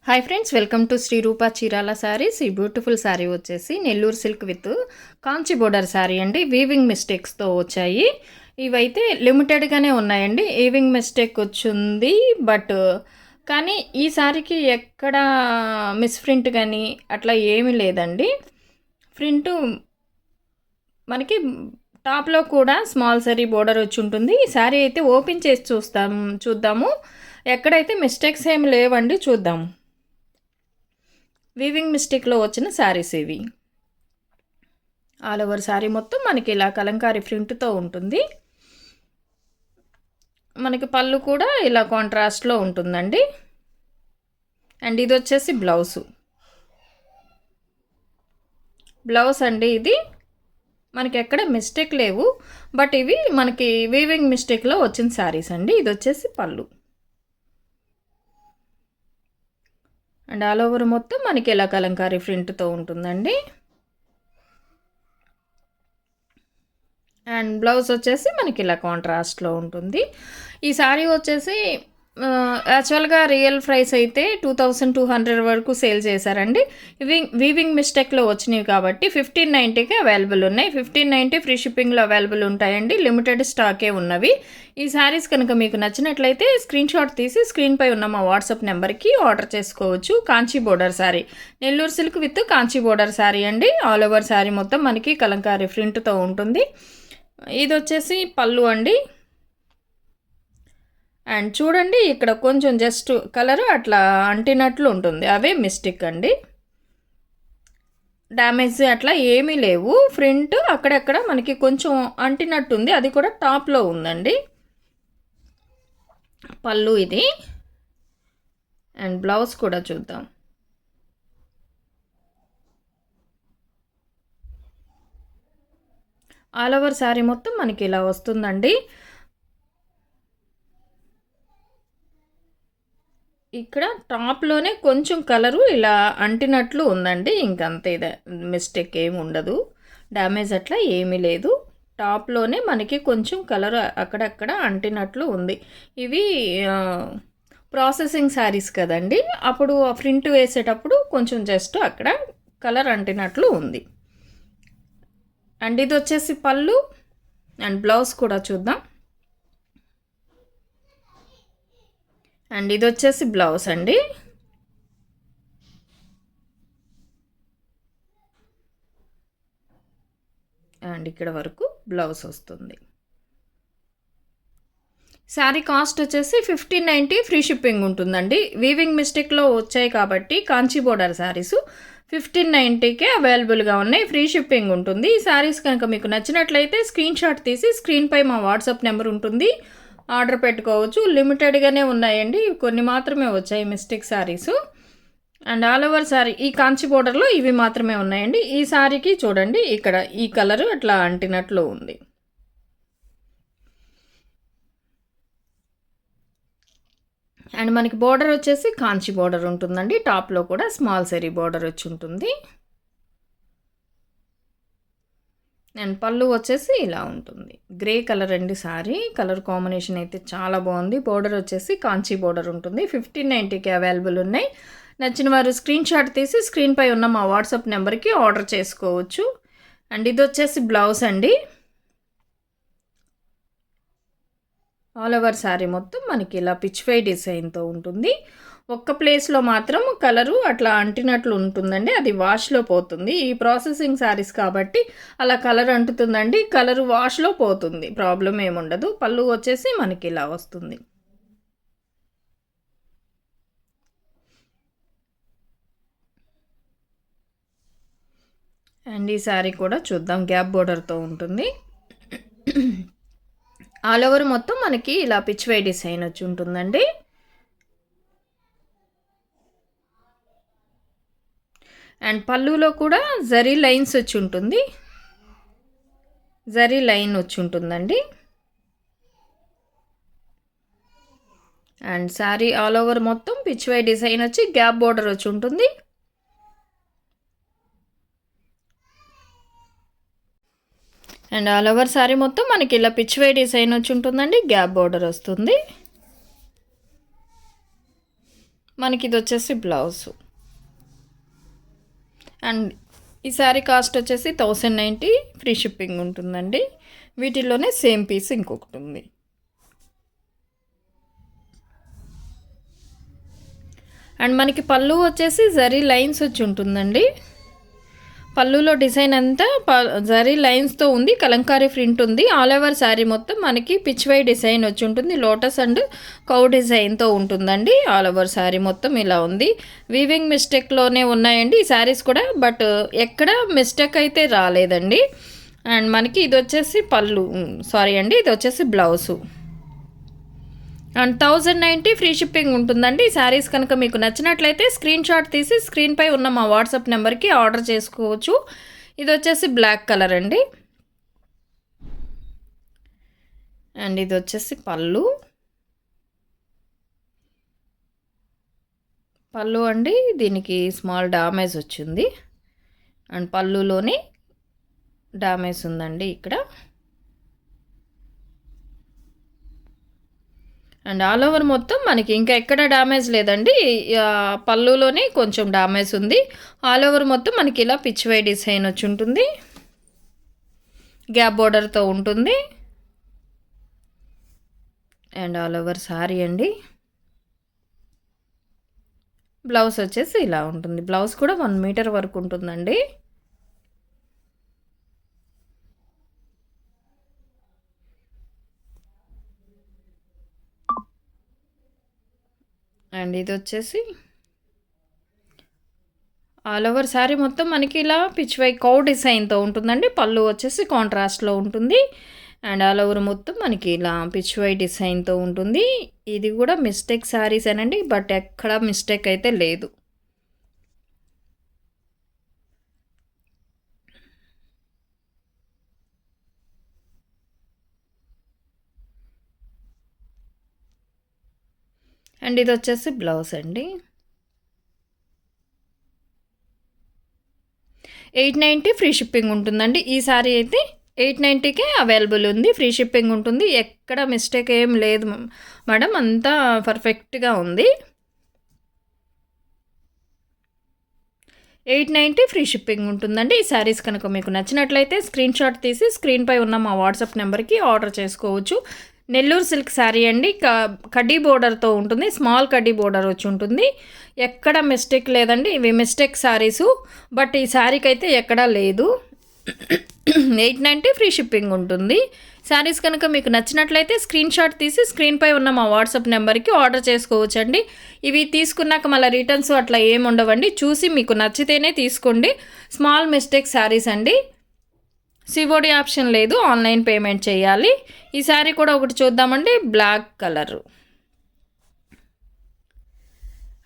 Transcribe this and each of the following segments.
Hi friends, welcome to Shri Rupa Chirala saris. ఈ beautiful sari వచ్చేసి Nellore silk with Kanchi border sari అండి. వీవింగ్ మిస్టేక్స్తో వచ్చాయి. ఇవైతే లిమిటెడ్గానే ఉన్నాయండి. వీవింగ్ మిస్టేక్ వచ్చింది, బట్ కానీ ఈ శారీకి ఎక్కడ మిస్ప్రింట్ కానీ అట్లా ఏమీ లేదండి. ప్రింటు మనకి టాప్లో కూడా స్మాల్ సరీ బోర్డర్ వచ్చి ఉంటుంది. ఈ శారీ అయితే ఓపెన్ చేసి చూద్దాము. ఎక్కడైతే మిస్టేక్స్ ఏమి లేవండి, చూద్దాము. వీవింగ్ మిస్టేక్లో వచ్చిన శారీస్ ఇవి. ఆల్ ఓవర్ శారీ మొత్తం మనకి ఇలా కలంకారీ ప్రింట్తో ఉంటుంది. మనకి పళ్ళు కూడా ఇలా కాంట్రాస్ట్లో ఉంటుందండి. అండ్ ఇది వచ్చేసి బ్లౌజ్ అండి. ఇది మనకి ఎక్కడ మిస్టేక్ లేవు, బట్ ఇవి మనకి వీవింగ్ మిస్టేక్లో వచ్చిన శారీస్ అండి. ఇది వచ్చేసి పళ్ళు. అండ్ ఆల్ ఓవర్ మొత్తం మనకి ఇలా కలంకారీ ప్రింట్తో ఉంటుందండి. అండ్ బ్లౌజ్ వచ్చేసి మనకి ఇలా కాంట్రాస్ట్లో ఉంటుంది. ఈ శారీ వచ్చేసి యాక్చువల్గా రియల్ ప్రైస్ అయితే 2200 వరకు సేల్ చేశారండి. వీవింగ్ మిస్టేక్లో వచ్చినాయి కాబట్టి 1590కి అవైలబుల్ ఉన్నాయి. 1590 ఫ్రీ షిప్పింగ్లో అవైలబుల్ ఉంటాయండి. లిమిటెడ్ స్టాకే ఉన్నవి. ఈ శారీస్ కనుక మీకు నచ్చినట్లయితే స్క్రీన్ షాట్ తీసి స్క్రీన్పై ఉన్న మా వాట్సాప్ నెంబర్కి ఆర్డర్ చేసుకోవచ్చు. Kanchi border sari, Nellore silk with Kanchi border sari అండి. ఆల్ ఓవర్ శారీ మొత్తం మనకి కలంకారీ ప్రింట్తో ఉంటుంది. ఇది వచ్చేసి పళ్ళు అండి. అండ్ చూడండి, ఇక్కడ కొంచెం జస్ట్ కలర్ అట్లా అంటినట్లు ఉంటుంది, అవే మిస్టేక్ అండి. డ్యామేజ్ అట్లా ఏమీ లేవు. ప్రింట్ అక్కడక్కడ మనకి కొంచెం అంటినట్టుంది, అది కూడా టాప్లో ఉందండి. పళ్ళు ఇది. అండ్ బ్లౌజ్ కూడా చూద్దాం. ఆల్ ఓవర్ శారీ మొత్తం మనకి ఇలా వస్తుందండి. ఇక్కడ టాప్లోనే కొంచెం కలరు ఇలా అంటినట్లు ఉందండి. ఇంకంతే, మిస్టేక్ ఏమి ఉండదు, డ్యామేజ్ అట్లా ఏమీ లేదు. టాప్లోనే మనకి కొంచెం కలర్ అక్కడక్కడ అంటినట్లు ఉంది. ఇవి ప్రాసెసింగ్ శారీస్ కదండి, అప్పుడు ప్రింట్ వేసేటప్పుడు కొంచెం జస్ట్ అక్కడ కలర్ అంటినట్లు ఉంది. అండ్ ఇది వచ్చేసి పళ్ళు. అండ్ బ్లౌజ్ కూడా చూద్దాం. అండ్ ఇది వచ్చేసి బ్లౌజ్ అండి. అండ్ ఇక్కడ వరకు బ్లౌజ్ వస్తుంది. శారీ కాస్ట్ వచ్చేసి 1590 ఫ్రీ షిప్పింగ్ ఉంటుందండి. వీవింగ్ మిస్టేక్లో వచ్చాయి కాబట్టి కాంచీ బోర్డర్ శారీస్ 1590కే అవైలబుల్గా ఉన్నాయి. ఫ్రీ షిప్పింగ్ ఉంటుంది. ఈ శారీస్ కనుక మీకు నచ్చినట్లయితే స్క్రీన్ షాట్ తీసి స్క్రీన్పై మా వాట్సాప్ నెంబర్ ఉంటుంది, ఆర్డర్ పెట్టుకోవచ్చు. లిమిటెడ్గానే ఉన్నాయండి, కొన్ని మాత్రమే వచ్చాయి mistake saris. And all over sari ఈ కాంచి బోర్డర్లో ఇవి మాత్రమే ఉన్నాయండి. ఈ శారీకి చూడండి, ఇక్కడ ఈ కలరు అట్లా అంటినట్లు ఉంది. అండ్ మనకి బోర్డర్ వచ్చేసి కాంచి బోర్డర్ ఉంటుందండి. టాప్లో కూడా స్మాల్ సరీ బోర్డర్ వచ్చి ఉంటుంది. అండ్ పళ్ళు వచ్చేసి ఇలా ఉంటుంది. గ్రే కలర్ అండి శారీ. కలర్ కాంబినేషన్ అయితే చాలా బాగుంది. బోర్డర్ వచ్చేసి కాంచీ బోర్డర్ ఉంటుంది. 1590కి అవైలబుల్ ఉన్నాయి. నచ్చిన వారు స్క్రీన్ షాట్ తీసి స్క్రీన్పై ఉన్న మా వాట్సాప్ నెంబర్కి ఆర్డర్ చేసుకోవచ్చు. అండ్ ఇది వచ్చేసి బ్లౌజ్ అండి. ఆల్ ఓవర్ శారీ మొత్తం మనకి ఇలా పిచ్ వై డిజైన్తో ఉంటుంది. ఒక్క ప్లేస్లో మాత్రం కలరు అట్లా అంటినట్లు ఉంటుందండి, అది వాష్లో పోతుంది. ఈ ప్రాసెసింగ్ శారీస్ కాబట్టి అలా కలర్ అంటుతుందండి, కలరు వాష్లో పోతుంది, ప్రాబ్లం ఏముండదు. పళ్ళు వచ్చేసి మనకి ఇలా వస్తుంది. అండ్ ఈ శారీ కూడా చూద్దాం. గ్యాప్ బోర్డర్తో ఉంటుంది. ఆల్ ఓవర్ మొత్తం మనకి ఇలా పిచ్ వై డిజైన్ వచ్చి ఉంటుందండి. అండ్ పళ్ళులో కూడా జరీ లైన్స్ వచ్చి ఉంటుంది, జరీ లైన్ వచ్చి ఉంటుందండి. అండ్ శారీ ఆల్ ఓవర్ మొత్తం పిచ్ వై డిజైన్ వచ్చి గ్యాప్ బోర్డర్ వచ్చి ఉంటుంది. అండ్ ఆల్ ఓవర్ శారీ మొత్తం మనకి ఇలా పిచ్ వై డిజైన్ వచ్చి ఉంటుందండి, గ్యాప్ బోర్డర్ వస్తుంది. మనకి ఇది వచ్చేసి బ్లౌజు. అండ్ ఈ శారీ కాస్ట్ వచ్చేసి 1090 ఫ్రీ షిప్పింగ్ ఉంటుందండి. వీటిల్లోనే సేమ్ పీస్ ఇంకొకటి ఉంది. అండ్ మనకి పళ్ళు వచ్చేసి జరీ లైన్స్ వచ్చి ఉంటుందండి. పళ్ళులో డిజైన్ అంతా జరీ లైన్స్తో ఉంది, కలంకారీ ప్రింట్ ఉంది. ఆల్ ఓవర్ శారీ మొత్తం మనకి పిచ్వై డిజైన్ వచ్చి ఉంటుంది, లోటస్ అండ్ కౌ డిజైన్తో ఉంటుందండి. ఆల్ ఓవర్ శారీ మొత్తం ఇలా ఉంది. వీవింగ్ మిస్టేక్లోనే ఉన్నాయండి ఈ శారీస్ కూడా, బట్ ఎక్కడ మిస్టేక్ అయితే రాలేదండి. అండ్ మనకి ఇది వచ్చేసి పళ్ళు, సారీ అండి, ఇది వచ్చేసి బ్లౌజు. అండ్ 1090 ఫ్రీ షిప్పింగ్ ఉంటుందండి. ఈ శారీస్ కనుక మీకు నచ్చినట్లయితే స్క్రీన్ షాట్ తీసి స్క్రీన్పై ఉన్న మా వాట్సాప్ నెంబర్కి ఆర్డర్ చేసుకోవచ్చు. ఇది వచ్చేసి బ్లాక్ కలర్ అండి. అండ్ ఇది వచ్చేసి పళ్ళు అండి. దీనికి స్మాల్ డామేజ్ వచ్చింది. అండ్ పళ్ళులోని డామేజ్ ఉందండి ఇక్కడ. అండ్ ఆల్ ఓవర్ మొత్తం మనకి ఇంకా ఎక్కడ డ్యామేజ్ లేదండి. పళ్ళులోనే కొంచెం డ్యామేజ్ ఉంది. ఆల్ ఓవర్ మొత్తం మనకి ఇలా పిచ్వై డిజైన్ వచ్చి ఉంటుంది, గ్యాప్ బోర్డర్తో ఉంటుంది. అండ్ ఆల్ ఓవర్ శారీ అండి. బ్లౌజ్ వచ్చేసి ఇలా ఉంటుంది. బ్లౌజ్ కూడా 1 మీటర్ వరకు ఉంటుందండి. అండ్ ఇది వచ్చేసి ఆల్ ఓవర్ శారీ మొత్తం మనకి ఇలా పిచ్వై కౌ డిజైన్తో ఉంటుందండి. పళ్ళు వచ్చేసి కాంట్రాస్ట్లో ఉంటుంది. అండ్ ఆల్ ఓవర్ మొత్తం మనకి ఇలా పిచ్వై డిజైన్తో ఉంటుంది. ఇది కూడా మిస్టేక్ శారీస్ అనండి, బట్ ఎక్కడ మిస్టేక్ అయితే లేదు. అండ్ ఇది వచ్చేసి బ్లౌజ్ అండి. 890 ఫ్రీ షిప్పింగ్ ఉంటుందండి. ఈ సారీ అయితే 890కే అవైలబుల్ ఉంది, ఫ్రీ షిప్పింగ్ ఉంటుంది. ఎక్కడ మిస్టేక్ ఏం లేదు మేడం, అంతా పర్ఫెక్ట్గా ఉంది. 890 ఫ్రీ షిప్పింగ్ ఉంటుందండి. ఈ శారీస్ కనుక మీకు నచ్చినట్లయితే స్క్రీన్ షాట్ తీసి స్క్రీన్పై ఉన్న మా వాట్సాప్ నెంబర్కి ఆర్డర్ చేసుకోవచ్చు. నెల్లూరు సిల్క్ శారీ అండి, కడ్డీ బోర్డర్తో ఉంటుంది, స్మాల్ కడ్డీ బోర్డర్ వచ్చి ఉంటుంది. ఎక్కడ మిస్టేక్ లేదండి, ఇవి మిస్టేక్ శారీసు, బట్ ఈ శారీకి అయితే ఎక్కడా లేదు. 890 ఫ్రీ షిప్పింగ్ ఉంటుంది. శారీస్ కనుక మీకు నచ్చినట్లయితే స్క్రీన్ షాట్ తీసి స్క్రీన్పై ఉన్న మా వాట్సాప్ నెంబర్కి ఆర్డర్ చేసుకోవచ్చండి. ఇవి తీసుకున్నాక మళ్ళీ రిటర్న్స్ అట్లా ఏమి ఉండవండి, చూసి మీకు నచ్చితేనే తీసుకోండి. స్మాల్ మిస్టేక్ శారీస్ అండి, సిఓడి ఆప్షన్ లేదు, ఆన్లైన్ పేమెంట్ చేయాలి. ఈ శారీ కూడా ఒకటి చూద్దామండి, black colour.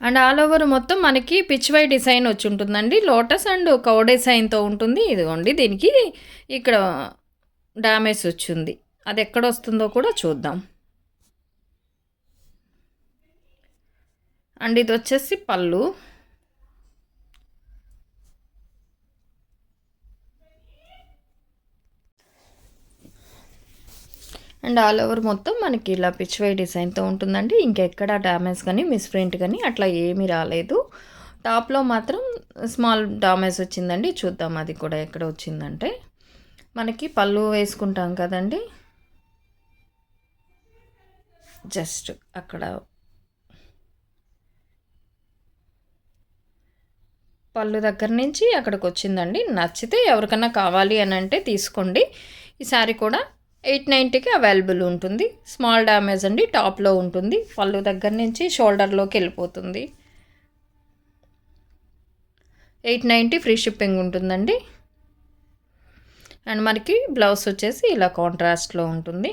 And all over మొత్తం మనకి పిచ్వై డిజైన్ వచ్చి ఉంటుందండి, లోటస్ అండ్ కౌ డిజైన్తో ఉంటుంది. ఇదిగోండి, దీనికి ఇక్కడ డ్యామేజ్ వచ్చింది, అది ఎక్కడ వస్తుందో కూడా చూద్దాం. అండ్ ఇది వచ్చేసి పళ్ళు. అండ్ ఆల్ ఓవర్ మొత్తం మనకి ఇలా పిచ్వై డిజైన్తో ఉంటుందండి. ఇంకెక్కడ డ్యామేజ్ కానీ మిస్ప్రింట్ కానీ అట్లా ఏమీ రాలేదు. టాప్లో మాత్రం స్మాల్ డ్యామేజ్ వచ్చిందండి, చూద్దాం అది కూడా ఎక్కడ వచ్చిందంటే. మనకి పళ్ళు వేసుకుంటాం కదండి, జస్ట్ అక్కడ పళ్ళు దగ్గర నుంచి అక్కడికి వచ్చిందండి. నచ్చితే ఎవరికన్నా కావాలి అని అంటే తీసుకోండి. ఈ శారీ కూడా 890కి అవైలబుల్ ఉంటుంది. స్మాల్ డ్యామేజ్ అండి, టాప్లో ఉంటుంది, పళ్ళు దగ్గర నుంచి షోల్డర్లోకి వెళ్ళిపోతుంది. 890 ఫ్రీ షిప్పింగ్ ఉంటుందండి. అండ్ మనకి బ్లౌజ్ వచ్చేసి ఇలా కాంట్రాస్ట్లో ఉంటుంది.